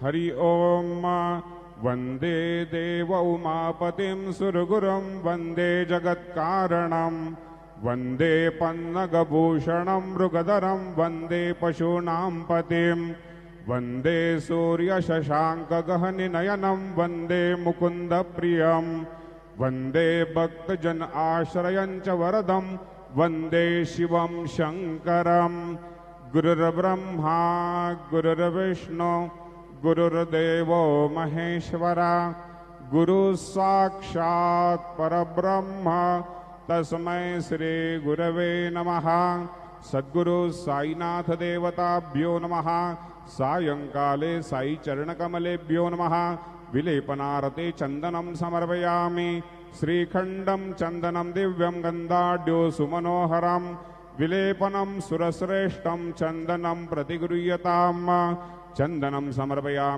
हरि ओम। वंदे देव उमापतिं सुरगुरुं वंदे जगत्कारणं वंदे पन्नगभूषणं मृगधरं वंदे पशूनां पतिं वंदे सूर्यशशाङ्कगहनिनयनं वंदे मुकुन्दप्रियं वंदे भक्तजन आश्रयं च वरदं वंदे शिवं शङ्करं। गुरुर्ब्रह्मा गुरुर्विष्णु गुरुर्देवो महेश्वरा गुरुः साक्षात् परब्रह्म तस्मै श्री गुरवे नमः। सद्गुरु साईनाथ देवताभ्यो नमः। सायंकाले साई चरणकमलेभ्यो नमः। विलेपनारते चंदनं समर्पयामि। श्रीखंडं चंदनं दिव्यं गंधाढ्यो सुमनोहरं विलेपनं सुरश्रेष्ठं चंदनं प्रतिगृह्यताम्। चंदनं समर्पयामि।